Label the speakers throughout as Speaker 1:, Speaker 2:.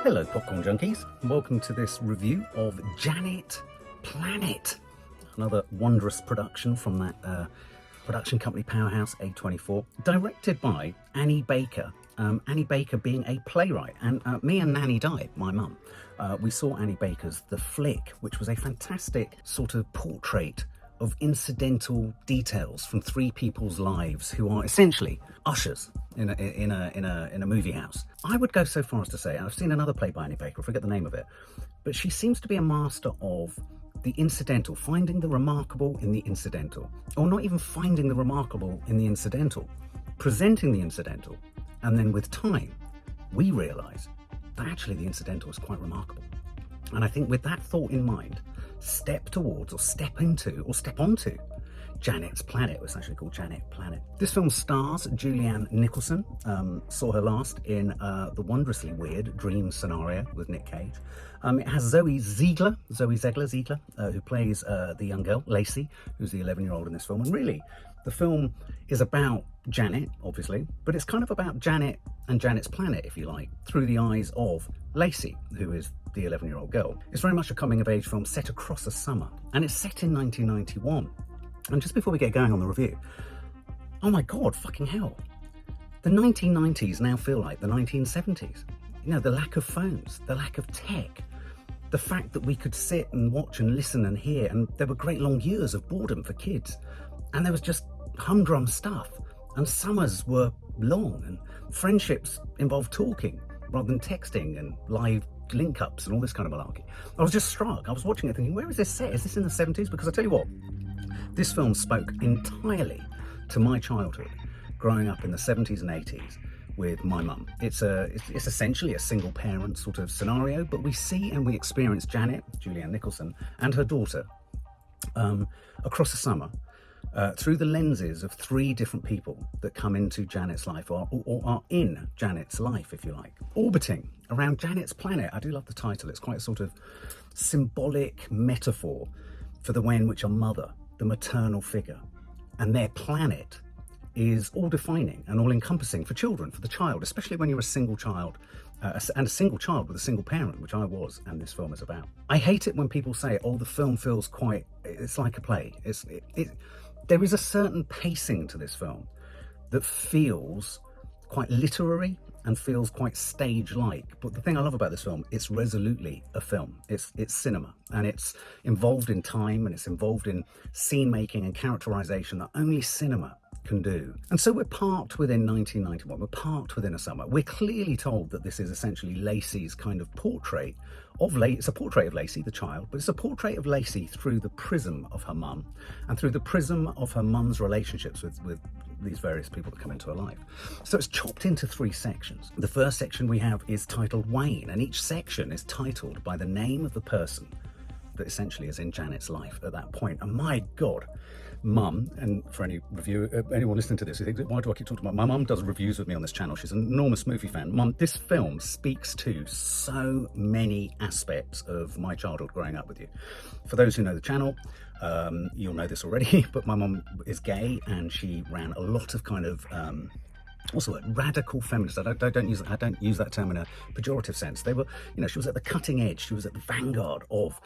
Speaker 1: Hello Popcorn Junkies, welcome to this review of Janet Planet, another wondrous production from that production company powerhouse A24, directed by Annie Baker. Annie Baker being a playwright, and me and Nanny Di, my mum, we saw Annie Baker's The Flick, which was a fantastic sort of portrait of incidental details from three people's lives who are essentially ushers in a movie house. I would go so far as to say, I've seen another play by Annie Baker, I forget the name of it, but she seems to be a master of the incidental, finding the remarkable in the incidental, or not even finding the remarkable in the incidental, presenting the incidental, and then with time, we realise that actually the incidental is quite remarkable. And I think with that thought in mind, step towards, or step into, or step onto Janet's Planet. It's actually called Janet Planet. This film stars Julianne Nicholson. Saw her last in the wondrously weird Dream Scenario with Nick Cage. It has Zoe Ziegler, who plays the young girl, Lacy, who's the 11-year-old in this film. And really, the film is about Janet, obviously, but it's kind of about Janet and Janet's Planet, if you like, through the eyes of Lacy, who is the 11-year-old girl. It's very much a coming-of-age film set across a summer, and it's set in 1991. And just before we get going on the review, oh my God, fucking hell. The 1990s now feel like the 1970s. You know, the lack of phones, the lack of tech, the fact that we could sit and watch and listen and hear, and there were great long years of boredom for kids. And there was just humdrum stuff, and summers were long, and friendships involved talking rather than texting and live link-ups and all this kind of malarkey. I was just struck. I was watching it thinking, where is this set? Is this in the 70s? Because I tell you what, this film spoke entirely to my childhood, growing up in the 70s and 80s with my mum. It's essentially a single parent sort of scenario, but we see and we experience Janet, Julianne Nicholson, and her daughter across the summer through the lenses of three different people that come into Janet's life, or are in Janet's life, if you like, orbiting around Janet's Planet. I do love the title. It's quite a sort of symbolic metaphor for the way in which a mother, the maternal figure, and their planet is all defining and all encompassing for children, for the child, especially when you're a single child, and a single child with a single parent, which I was, and this film is about. I hate it when people say, oh, the film feels quite, it's like a play. There is a certain pacing to this film that feels quite literary and feels quite stage-like. But the thing I love about this film, it's resolutely a film. It's cinema, and it's involved in time, and it's involved in scene making and characterization that only cinema can do. And so we're parked within 1991, we're parked within a summer. We're clearly told that this is essentially Lacy's kind of portrait of Lacy. It's a portrait of Lacy, the child, but it's a portrait of Lacy through the prism of her mum and through the prism of her mum's relationships with these various people that come into her life. So it's chopped into three sections. The first section we have is titled Wayne, and each section is titled by the name of the person that essentially is in Janet's life at that point. And my God, Mum, and for any anyone listening to this who thinks, why do I keep talking about my mum? Does reviews with me on this channel. She's an enormous movie fan. Mum, this film speaks to so many aspects of my childhood growing up with you. For those who know the channel, you'll know this already, but my mum is gay, and she ran a lot of kind of what's the word? Radical feminists. I don't use that term in a pejorative sense. They were, you know, she was at the cutting edge. She was at the vanguard of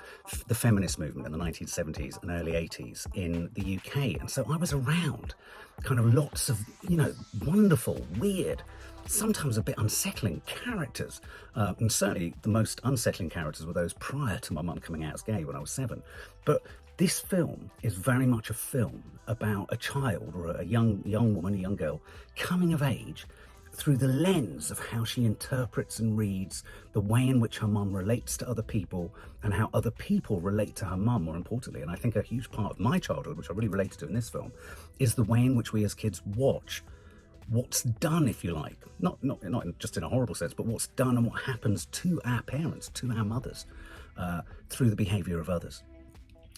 Speaker 1: the feminist movement in the 1970s and early 80s in the UK. And so I was around kind of lots of, you know, wonderful, weird, sometimes a bit unsettling characters. And certainly the most unsettling characters were those prior to my mum coming out as gay when I was 7. But this film is very much a film about a child, or a young woman, a young girl, coming of age through the lens of how she interprets and reads the way in which her mum relates to other people, and how other people relate to her mum, more importantly. And I think a huge part of my childhood, which I really related to in this film, is the way in which we as kids watch what's done, if you like, not just in a horrible sense, but what's done and what happens to our parents, to our mothers, through the behaviour of others.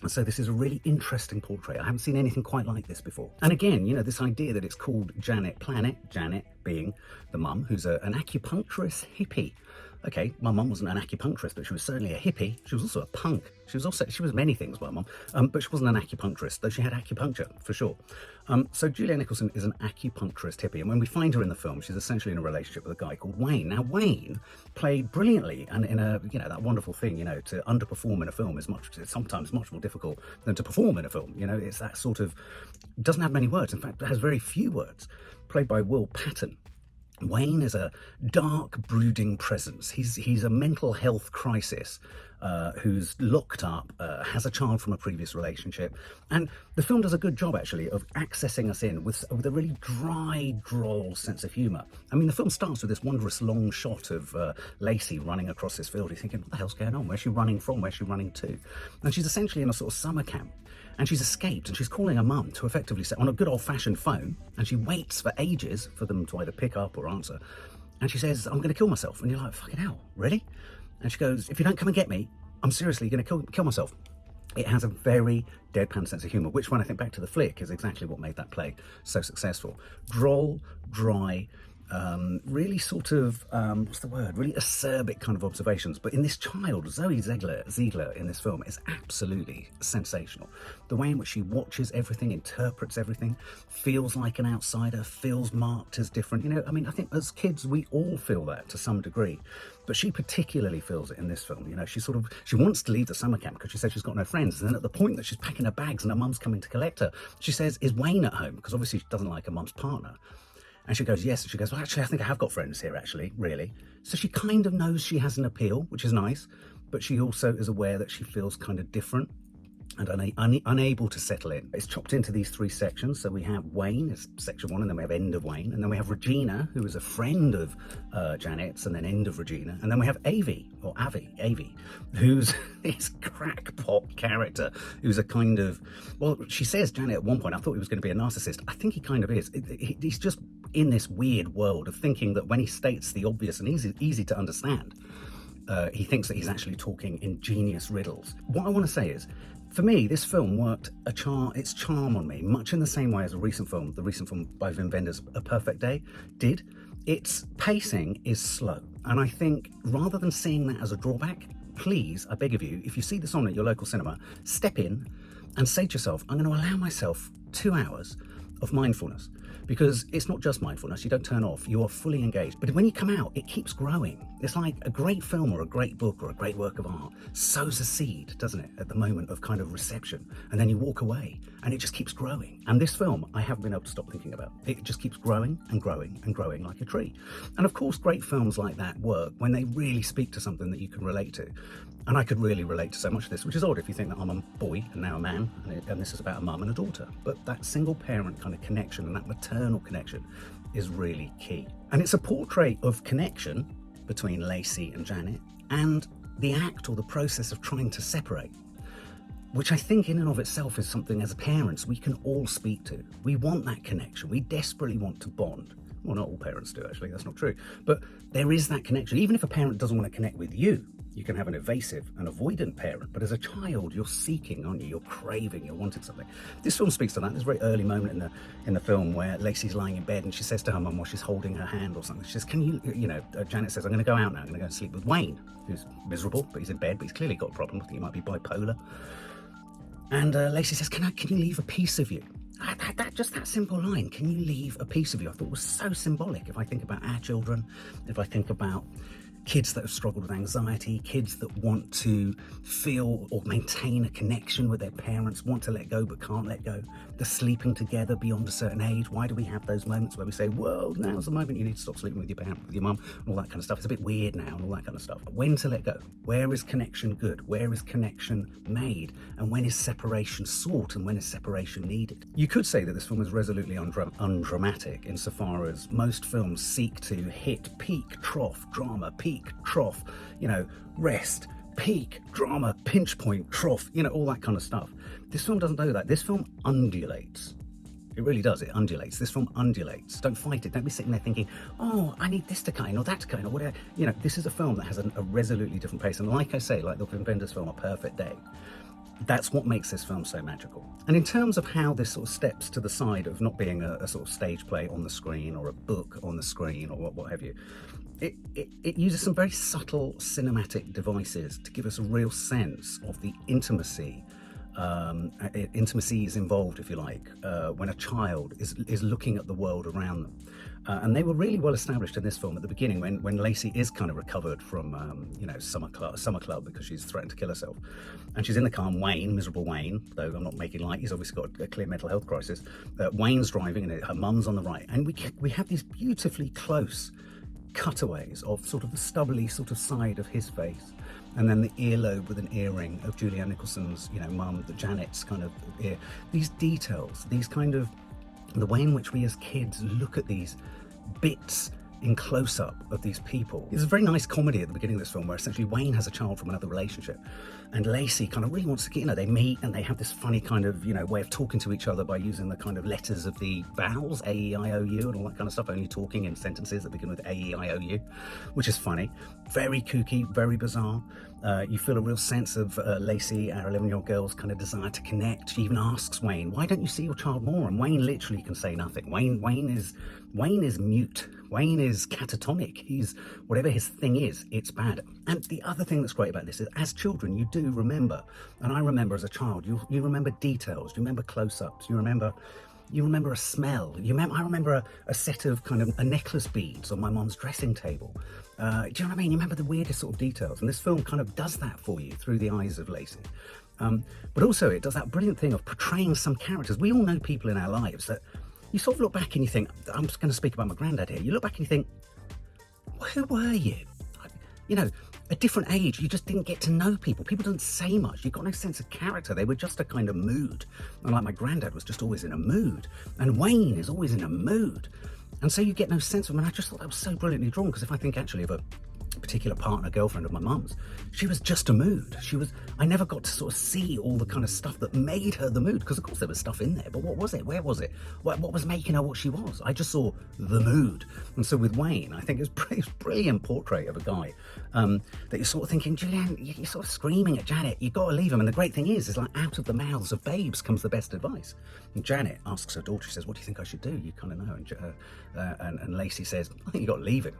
Speaker 1: And so this is a really interesting portrait. I haven't seen anything quite like this before. And again, you know, this idea that it's called Janet Planet, Janet being the mum, who's an acupuncturist hippie, okay, my mum wasn't an acupuncturist, but she was certainly a hippie. She was also a punk. She was many things, my mum, but she wasn't an acupuncturist, though she had acupuncture, for sure. So Julianne Nicholson is an acupuncturist hippie, and when we find her in the film, she's essentially in a relationship with a guy called Wayne. Now, Wayne played brilliantly, and in a, that wonderful thing, to underperform in a film is sometimes much more difficult than to perform in a film. It's that sort of, doesn't have many words. In fact, it has very few words. Played by Patton. Wayne is a dark, brooding presence. He's a mental health crisis who's locked up, has a child from a previous relationship. And the film does a good job, actually, of accessing us in with a really dry, droll sense of humour. I mean, the film starts with this wondrous long shot of Lacy running across this field. You're thinking, what the hell's going on? Where's she running from? Where's she running to? And she's essentially in a sort of summer camp. And she's escaped, and she's calling her mum to effectively say, on a good old-fashioned phone, and she waits for ages for them to either pick up or answer. And she says, I'm going to kill myself. And you're like, fucking hell, really? And she goes, if you don't come and get me, I'm seriously going to kill myself. It has a very deadpan sense of humour, which, when I think back to the flick, is exactly what made that play so successful. Droll, dry, really sort of, what's the word? Really acerbic kind of observations. But in this child, Zoe Ziegler in this film is absolutely sensational. The way in which she watches everything, interprets everything, feels like an outsider, feels marked as different. I think as kids, we all feel that to some degree. But she particularly feels it in this film. She wants to leave the summer camp because she says she's got no friends. And then at the point that she's packing her bags and her mum's coming to collect her, she says, is Wayne at home? Because obviously she doesn't like her mum's partner. And she goes, yes. And she goes, well, actually, I think I have got friends here, actually, really. So she kind of knows she has an appeal, which is nice. But she also is aware that she feels kind of different and unable to settle in. It's chopped into these three sections. So we have Wayne, is section one, and then we have end of Wayne. And then we have Regina, who is a friend of Janet's, and then end of Regina. And then we have Avi, who's this crackpot character, who's a kind of, well, she says, Janet, at one point, I thought he was going to be a narcissist. I think he kind of is. He's just in this weird world of thinking that when he states the obvious and easy to understand, he thinks that he's actually talking ingenious riddles. What I want to say is, for me, this film worked its charm on me, much in the same way as the recent film by Wim Wenders, A Perfect Day, did. Its pacing is slow. And I think rather than seeing that as a drawback, please, I beg of you, if you see this on at your local cinema, step in and say to yourself, I'm going to allow myself 2 hours of mindfulness. Because it's not just mindfulness, you don't turn off, you are fully engaged. But when you come out, it keeps growing. It's like a great film or a great book or a great work of art sows a seed, doesn't it, at the moment of kind of reception. And then you walk away and it just keeps growing. And this film, I haven't been able to stop thinking about. It just keeps growing and growing and growing like a tree. And of course, great films like that work when they really speak to something that you can relate to. And I could really relate to so much of this, which is odd if you think that I'm a boy and now a man, and this is about a mum and a daughter. But that single parent kind of connection and that maternal connection is really key. And it's a portrait of connection between Lacy and Janet and the act or the process of trying to separate, which I think in and of itself is something as parents we can all speak to. We want that connection. We desperately want to bond. Well, not all parents do, actually, that's not true. But there is that connection. Even if a parent doesn't want to connect with you, you can have an evasive and avoidant parent. But as a child, you're seeking, aren't you? You're craving, you're wanting something. This film speaks to that. There's a very early moment in the film where Lacy's lying in bed and she says to her mum while she's holding her hand or something, she says, Janet says, I'm going to go out now. I'm going to go and sleep with Wayne, who's miserable, but he's in bed, but he's clearly got a problem. I think he might be bipolar. And Lacy says, can you leave a piece of you? Just that simple line, can you leave a piece of you? I thought was so symbolic. If I think about our children, if I think about kids that have struggled with anxiety, kids that want to feel or maintain a connection with their parents, want to let go but can't let go, the sleeping together beyond a certain age. Why do we have those moments where we say, well, now's the moment you need to stop sleeping with your parent, with your mum, and all that kind of stuff? It's a bit weird now and all that kind of stuff. When to let go? Where is connection good? Where is connection made? And when is separation sought and when is separation needed? You could say that this film is resolutely undramatic insofar as most films seek to hit peak, trough, drama, peak, trough, rest, peak, drama, pinch point, trough, all that kind of stuff. This film doesn't do that. This film undulates. It really does. It undulates. This film undulates. Don't fight it. Don't be sitting there thinking, oh, I need this to come in or that to come in or whatever. This is a film that has a resolutely different pace. And like I say, like the Wim Wenders film, A Perfect Day, That's what makes this film so magical. And in terms of how this sort of steps to the side of not being a sort of stage play on the screen or a book on the screen or what have you, it uses some very subtle cinematic devices to give us a real sense of the intimacy. Intimacy is involved, if you like, when a child is looking at the world around them. And they were really well established in this film at the beginning when Lacy is kind of recovered from, summer club because she's threatened to kill herself. And she's in the car, and Wayne, miserable Wayne, though I'm not making light, he's obviously got a clear mental health crisis. Wayne's driving and her mum's on the right. And we have these beautifully close cutaways of sort of the stubbly sort of side of his face, and then the earlobe with an earring of Julianne Nicholson's, mum, Janet's kind of ear. These details, these kind of, the way in which we as kids look at these bits in close-up of these people. There's a very nice comedy at the beginning of this film where essentially Wayne has a child from another relationship, and Lacy kind of really wants to get, they meet and they have this funny kind of, way of talking to each other by using the kind of letters of the vowels, A, E, I, O, U, and all that kind of stuff, only talking in sentences that begin with A, E, I, O, U, which is funny. Very kooky, very bizarre. You feel a real sense of Lacy, our 11-year-old girl's kind of desire to connect. She even asks Wayne, why don't you see your child more? And Wayne literally can say nothing. Wayne is mute. Wayne is catatonic. He's, whatever his thing is, it's bad. And the other thing that's great about this is, as children, you do remember, and I remember as a child, you remember details, you remember close-ups, you remember a smell. I remember a set of kind of a necklace beads on my mom's dressing table. Do you know what I mean? You remember the weirdest sort of details. And this film kind of does that for you through the eyes of Lacy. But also it does that brilliant thing of portraying some characters. We all know people in our lives that you sort of look back and you think, I'm just going to speak about my granddad here. You look back and you think, well, who were you? A different age, you just didn't get to know people. People didn't say much. You got no sense of character. They were just a kind of mood. And like my granddad was just always in a mood. And Wayne is always in a mood. And so you get no sense of them. And I just thought that was so brilliantly drawn, because if I think actually of a particular partner, girlfriend of my mum's, she was just a mood. I never got to sort of see all the kind of stuff that made her the mood, because of course there was stuff in there, but what was it? Where was it? What was making her what she was? I just saw the mood. And so with Wayne, I think it's a brilliant portrait of a guy that you're sort of thinking, Julianne, you're sort of screaming at Janet, you've got to leave him. And the great thing is like out of the mouths of babes comes the best advice. And Janet asks her daughter, she says, what do you think I should do? You kind of know. And Lacy says, I think you've got to leave him.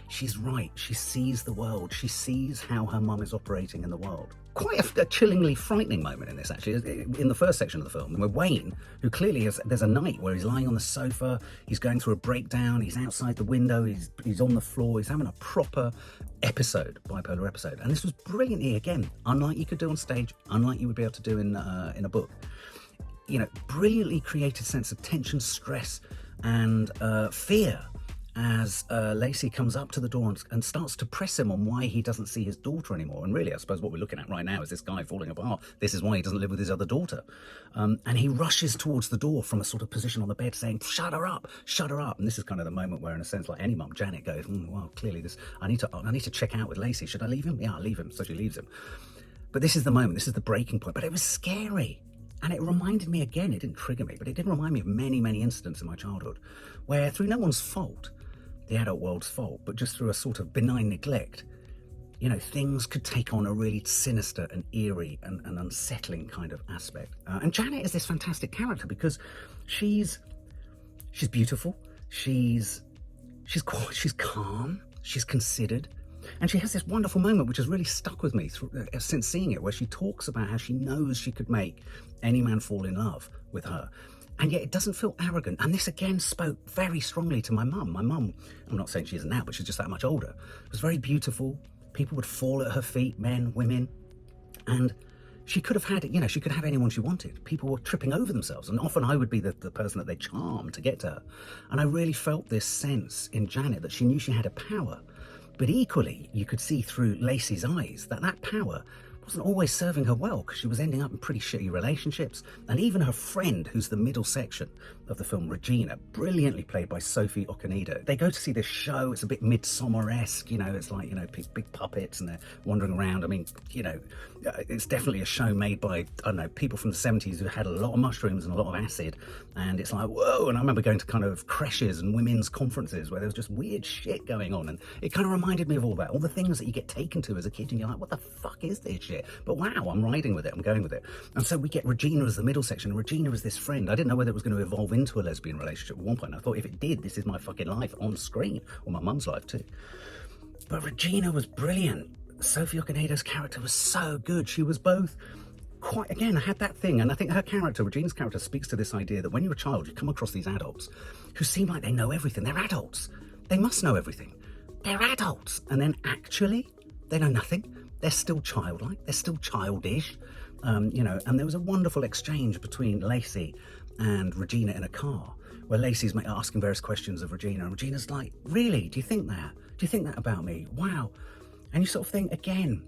Speaker 1: She's right. She sees the world. She sees how her mum is operating in the world. Quite a chillingly frightening moment in this, actually, in the first section of the film, where Wayne, who clearly there's a night where he's lying on the sofa, he's going through a breakdown, he's outside the window, he's on the floor, he's having a proper bipolar episode. And this was brilliantly, again, unlike you could do on stage, unlike you would be able to do in a book. Brilliantly created sense of tension, stress, and fear, as Lacy comes up to the door and starts to press him on why he doesn't see his daughter anymore. And really, I suppose what we're looking at right now is this guy falling apart. This is why he doesn't live with his other daughter. And he rushes towards the door from a sort of position on the bed saying, shut her up, shut her up. And this is kind of the moment where, in a sense, like any mum, Janet goes, well, clearly I need to check out with Lacy. Should I leave him? Yeah, I'll leave him. So she leaves him. But this is the moment, this is the breaking point. But it was scary. And it reminded me again, it didn't trigger me, but it did remind me of many, many incidents in my childhood where, through no one's fault, the adult world's fault, but just through a sort of benign neglect, things could take on a really sinister and eerie and unsettling kind of aspect. And Janet is this fantastic character because she's beautiful, she's calm, she's considered, and she has this wonderful moment which has really stuck with me since seeing it, where she talks about how she knows she could make any man fall in love with her. And yet it doesn't feel arrogant. And this again spoke very strongly to my mum. My mum, I'm not saying she isn't now, but she's just that much older, was very beautiful. People would fall at her feet, men, women. And she could have had, she could have anyone she wanted. People were tripping over themselves. And often I would be the person that they charmed to get to her. And I really felt this sense in Janet that she knew she had a power. But equally, you could see through Lacy's eyes that power wasn't always serving her well, because she was ending up in pretty shitty relationships. And even her friend, who's the middle section of the film, Regina, brilliantly played by Sophie Okonedo. They go to see this show. It's a bit Midsummer-esque, it's like, big puppets and they're wandering around. I mean, it's definitely a show made by, I don't know, people from the 70s who had a lot of mushrooms and a lot of acid. And it's like, whoa. And I remember going to kind of creches and women's conferences where there was just weird shit going on. And it kind of reminded me of all that, all the things that you get taken to as a kid and you're like, what the fuck is this shit? it. But wow, I'm riding with it, I'm going with it. And so we get Regina as the middle section. Regina was this friend. I didn't know whether it was going to evolve into a lesbian relationship at one point. I thought if it did, this is my fucking life on screen, or my mum's life too. But Regina was brilliant. Sophie Okonedo's character was so good. She was both quite, again, I had that thing, and I think her character, Regina's character, speaks to this idea that when you're a child, you come across these adults who seem like they know everything. They're adults. They must know everything. They're adults. And then actually, they know nothing. They're still childlike. They're still childish. And there was a wonderful exchange between Lacy and Regina in a car, where Lacy's asking various questions of Regina, and Regina's like, really, do you think that? Do you think that about me? Wow. And you sort of think, again,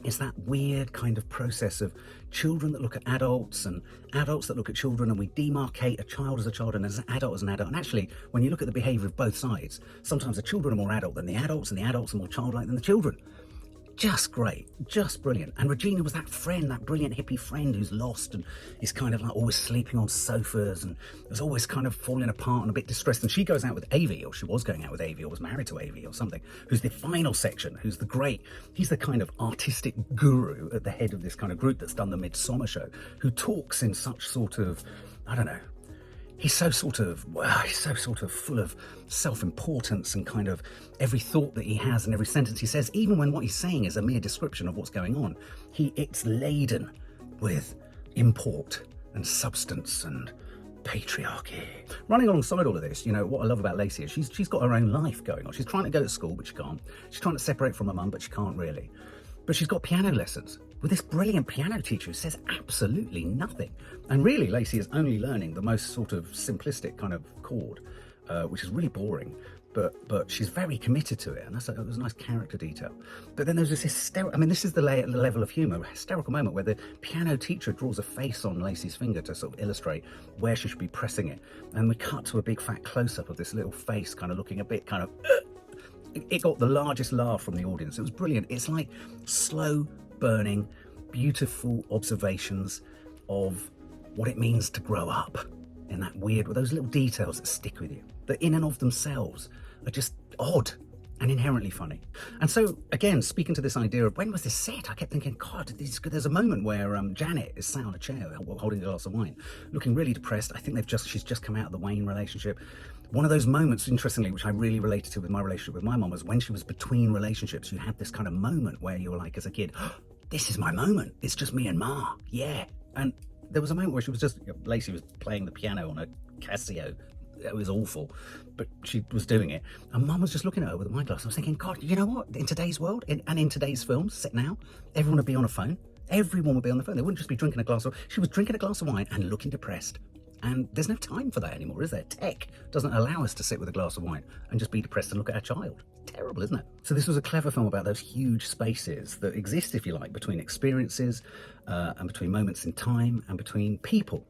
Speaker 1: it's that weird kind of process of children that look at adults and adults that look at children, and we demarcate a child as a child and an adult as an adult. And actually, when you look at the behaviour of both sides, sometimes the children are more adult than the adults, and the adults are more childlike than the children. Just great, just brilliant. And Regina was that friend, that brilliant hippie friend who's lost and is kind of like always sleeping on sofas and was always kind of falling apart and a bit distressed. And she goes out with Avi, or she was going out with Avi, or was married to Avi or something, who's the final section, who's the great, he's the kind of artistic guru at the head of this kind of group that's done the Midsummer show, who talks in such sort of, I don't know, he's so sort of full of self-importance, and kind of every thought that he has and every sentence he says, even when what he's saying is a mere description of what's going on, it's laden with import and substance and patriarchy. Running alongside all of this, what I love about Lacy is she's got her own life going on. She's trying to go to school, but she can't. She's trying to separate from her mum, but she can't really. But she's got piano lessons with this brilliant piano teacher who says absolutely nothing. And really, Lacy is only learning the most sort of simplistic kind of chord, which is really boring. But she's very committed to it, and it was a nice character detail. But then there's this hysterical, this is the level of humour, a hysterical moment where the piano teacher draws a face on Lacy's finger to sort of illustrate where she should be pressing it. And we cut to a big fat close-up of this little face kind of looking a bit kind of... It got the largest laugh from the audience. It was brilliant. It's like slow burning, beautiful observations of what it means to grow up in that weird, with those little details that stick with you, that in and of themselves are just odd and inherently funny. And so, again, speaking to this idea of when was this set, I kept thinking, God, there's a moment where Janet is sat on a chair holding a glass of wine, looking really depressed. I think she's just come out of the Wayne relationship. One of those moments, interestingly, which I really related to with my relationship with my mum, was when she was between relationships. You had this kind of moment where you were like, as a kid, oh, this is my moment. It's just me and Ma. Yeah. And there was a moment where Lacy was playing the piano on a Casio. It was awful, but she was doing it. And Mum was just looking at her with a wine glass. I was thinking, God, you know what? In today's world, and in today's films set now, everyone would be on a phone. Everyone would be on the phone. They wouldn't just be drinking a glass of... She was drinking a glass of wine and looking depressed. And there's no time for that anymore, is there? Tech doesn't allow us to sit with a glass of wine and just be depressed and look at our child. Terrible, isn't it? So this was a clever film about those huge spaces that exist, if you like, between experiences and between moments in time and between people.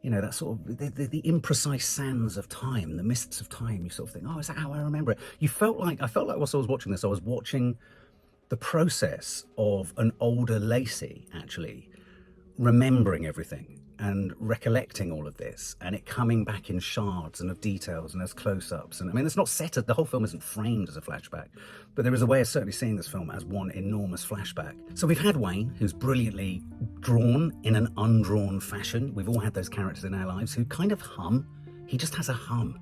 Speaker 1: That sort of the imprecise sands of time, the mists of time. You sort of think, oh, is that how I remember it? I felt like whilst I was watching this, I was watching the process of an older Lacy actually remembering everything and recollecting all of this, and it coming back in shards and of details and as close-ups. And it's not set at, the whole film isn't framed as a flashback, but there is a way of certainly seeing this film as one enormous flashback. So we've had Wayne, who's brilliantly drawn in an undrawn fashion. We've all had those characters in our lives who kind of hum. He just has a hum.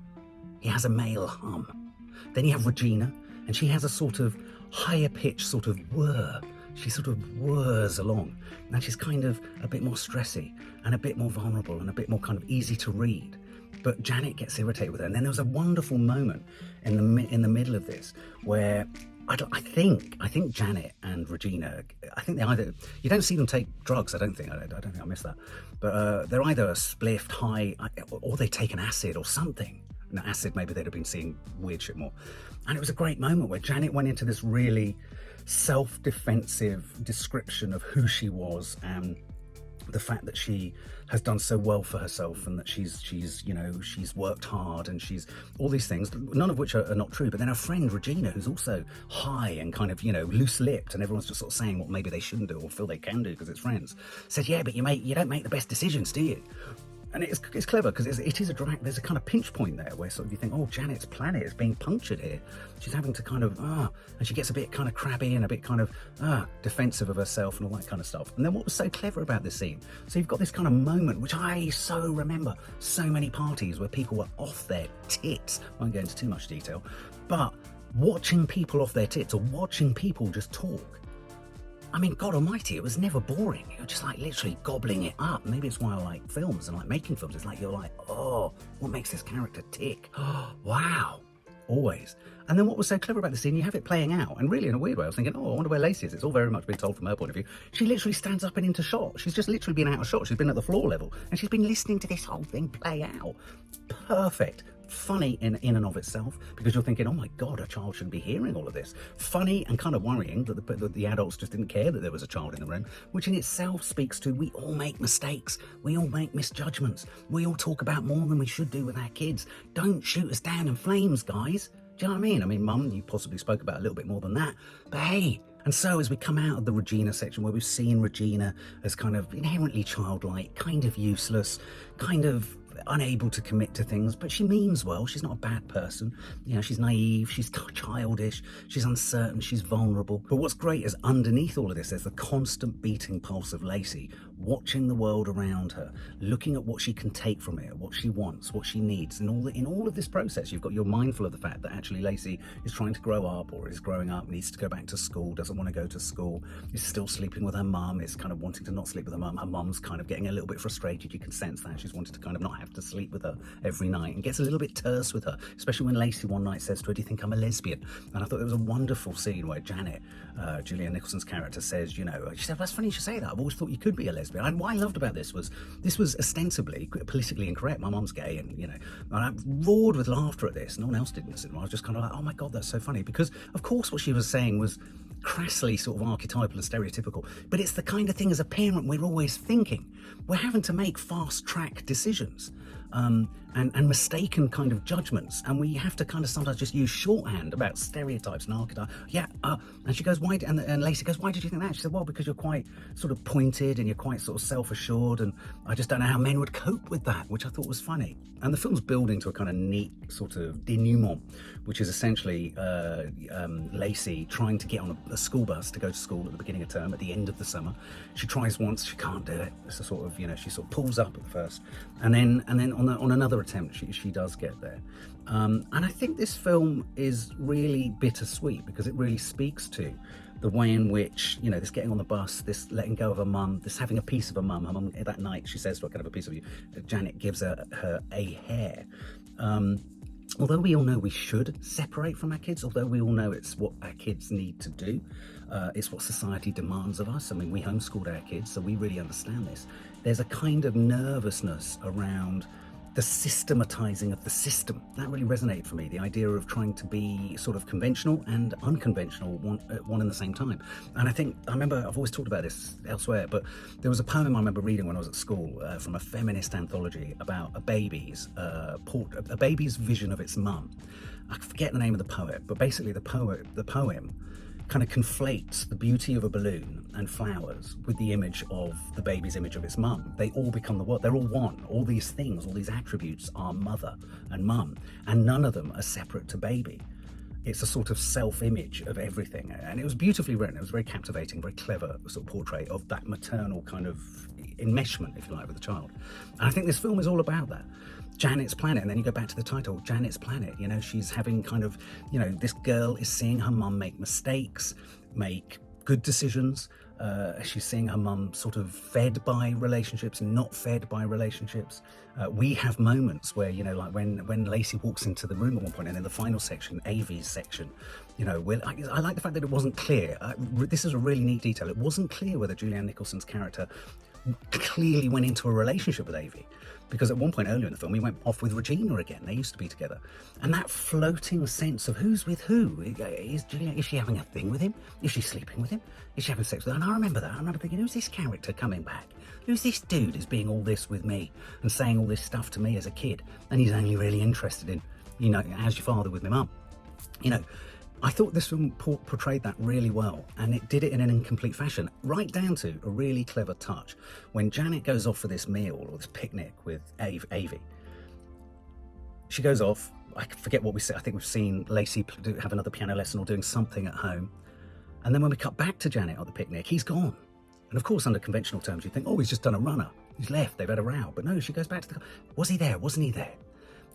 Speaker 1: He has a male hum. Then you have Regina, and she has a sort of higher pitch sort of whir. She sort of whirs along, and she's kind of a bit more stressy and a bit more vulnerable and a bit more kind of easy to read. But Janet gets irritated with her, and then there was a wonderful moment in the middle of this where I think Janet and Regina, I think they either, you don't see them take drugs. I don't think I missed that, but they're either spliffed, high, or they take an acid or something. No, acid, maybe they'd have been seeing weird shit more. And it was a great moment where Janet went into this really self-defensive description of who she was and the fact that she has done so well for herself, and that she's worked hard, and she's all these things, none of which are not true. But then her friend Regina, who's also high and kind of loose-lipped, and everyone's just sort of saying what maybe they shouldn't do or feel they can do because it's friends, said, yeah, but you don't make the best decisions, do you? And it's clever because it is a dramatic, there's a kind of pinch point there where sort of you think, oh, Janet's planet is being punctured here. She's having to kind of, and she gets a bit kind of crabby and a bit kind of, defensive of herself and all that kind of stuff. And then what was so clever about this scene, so you've got this kind of moment, which I so remember, so many parties where people were off their tits. I won't go into too much detail, but watching people off their tits or watching people just talk. I mean, God almighty, it was never boring. You're just like literally gobbling it up. Maybe it's why I like films and like making films. It's like you're like, oh, what makes this character tick? Oh, wow, always. And then what was so clever about the scene, you have it playing out, and really in a weird way, I was thinking, oh, I wonder where Lacy is. It's all very much been told from her point of view. She literally stands up and into shot. She's just literally been out of shot. She's been at the floor level, and she's been listening to this whole thing play out. Perfect. Funny in and of itself, because you're thinking, oh my God, a child shouldn't be hearing all of this. Funny and kind of worrying that the adults just didn't care that there was a child in the room, which in itself speaks to, we all make mistakes, we all make misjudgments, we all talk about more than we should do with our kids. Don't shoot us down in flames, guys. Do you know what I mean? I mean, Mum, you possibly spoke about a little bit more than that, but hey. And so as we come out of the Regina section, where we've seen Regina as kind of inherently childlike, kind of useless, kind of unable to commit to things, but she means well. She's not a bad person. You know, she's naive, she's childish, she's uncertain, she's vulnerable. But what's great is underneath all of this, there's the constant beating pulse of Lacy, watching the world around her, looking at what she can take from it, what she wants, what she needs. And in all of this process, you're mindful of the fact that actually Lacy is trying to grow up, or is growing up, needs to go back to school, doesn't want to go to school, is still sleeping with her mum, is kind of wanting to not sleep with her mum. Her mum's kind of getting a little bit frustrated. You can sense that. She's wanted to kind of not have to sleep with her every night, and gets a little bit terse with her, especially when Lacy one night says to her, do you think I'm a lesbian? And I thought it was a wonderful scene where Janet, Julianne Nicholson's character, says, you know, she said, well, that's funny you should say that. I've always thought you could be a lesbian. And what I loved about this was ostensibly politically incorrect. My mum's gay, and you know, and I roared with laughter at this. No one else did in the cinema. I was just kind of like, oh my God, that's so funny, because of course what she was saying was crassly sort of archetypal and stereotypical, but it's the kind of thing as a parent we're always thinking. We're having to make fast track decisions and mistaken kind of judgments, and we have to kind of sometimes just use shorthand about stereotypes and archetypes. And she goes, why? And Lacy goes, why did you think that? She said, well, because you're quite sort of pointed and you're quite sort of self-assured, and I just don't know how men would cope with that, which I thought was funny. And the film's building to a kind of neat sort of denouement, which is essentially Lacy trying to get on a school bus to go to school at the beginning of term, at the end of the summer. She tries once, she can't do it. It's a sort of, you know, she sort of pulls up at first, and then on another attempt she does get there. And I think this film is really bittersweet, because it really speaks to the way in which, you know, this getting on the bus, this letting go of her mum, this having a piece of her mum. Her mum, that night, she says, "I can have a piece of you." Janet gives her a hair. Although we all know we should separate from our kids, although we all know it's what our kids need to do, it's what society demands of us. I mean, we homeschooled our kids, so we really understand this. There's a kind of nervousness around the systematizing of the system. That really resonated for me, the idea of trying to be sort of conventional and unconventional one and the same time. And I remember, I've always talked about this elsewhere, but there was a poem I remember reading when I was at school from a feminist anthology about a baby's vision of its mum. I forget the name of the poet, but basically the poem kind of conflates the beauty of a balloon and flowers with the image of the baby's image of its mum. They all become they're all one. All these things, all these attributes are mother and mum, and none of them are separate to baby. It's a sort of self-image of everything, and it was beautifully written. It was very captivating, very clever sort of portrait of that maternal kind of enmeshment, if you like, with the child. And I think this film is all about that. Janet's planet, and then you go back to the title, Janet's planet. You know, she's having kind of, you know, this girl is seeing her mum make mistakes, make good decisions. She's seeing her mum sort of fed by relationships, not fed by relationships. We have moments where, you know, like when Lacy walks into the room at one point, and in the final section, Avy's section, you know, I like the fact that it wasn't clear. This is a really neat detail. It wasn't clear whether Julianne Nicholson's character clearly went into a relationship with Avy, because at one point earlier in the film he went off with Regina again. They used to be together, and that floating sense of who's with who. Is she having a thing with him? Is she sleeping with him? Is she having sex with him? And I remember that. I remember thinking, who's this character coming back? Who's this dude who's being all this with me and saying all this stuff to me as a kid, and he's only really interested in, you know, how's your father with my mum? You know, I thought this film portrayed that really well, and it did it in an incomplete fashion, right down to a really clever touch. When Janet goes off for this meal or this picnic with Avi, she goes off. I forget what we said. I think we've seen Lacy have another piano lesson or doing something at home. And then when we cut back to Janet at the picnic, he's gone. And of course, under conventional terms, you think, oh, he's just done a runner. He's left, they've had a row. But no, she goes back to the car. Was he there? Wasn't he there?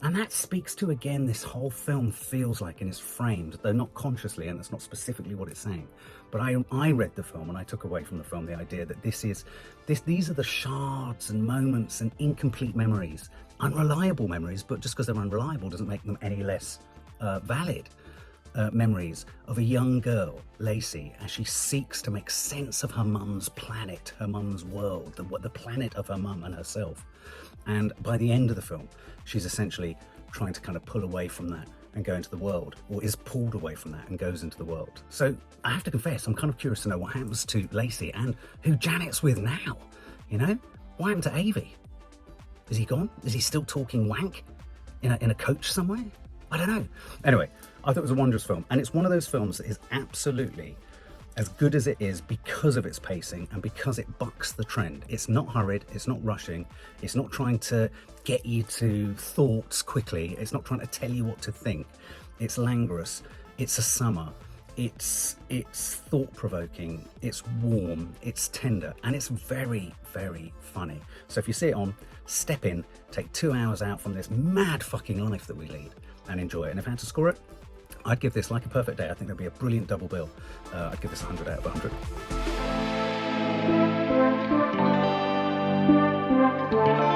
Speaker 1: And that speaks to, again, this whole film feels like, and is framed, though not consciously, and that's not specifically what it's saying. But I read the film and I took away from the film the idea that these are the shards and moments and incomplete memories, unreliable memories, but just because they're unreliable doesn't make them any less valid. Memories of a young girl, Lacy, as she seeks to make sense of her mum's planet, her mum's world, the planet of her mum and herself. And by the end of the film, she's essentially trying to kind of pull away from that and go into the world, or is pulled away from that and goes into the world. So I have to confess, I'm kind of curious to know what happens to Lacy and who Janet's with now. You know, what happened to Avi? Is he gone? Is he still talking wank in a coach somewhere? I don't know. Anyway, I thought it was a wondrous film, and it's one of those films that is absolutely as good as it is because of its pacing and because it bucks the trend. It's not hurried, it's not rushing, it's not trying to get you to thoughts quickly, it's not trying to tell you what to think. It's languorous, it's a summer, it's thought-provoking, it's warm, it's tender, and it's very, very funny. So if you see it on, step in, take 2 hours out from this mad fucking life that we lead and enjoy it. And if I had to score it, I'd give this, like a perfect day, I think there'd be a brilliant double bill. I'd give this 100 out of 100.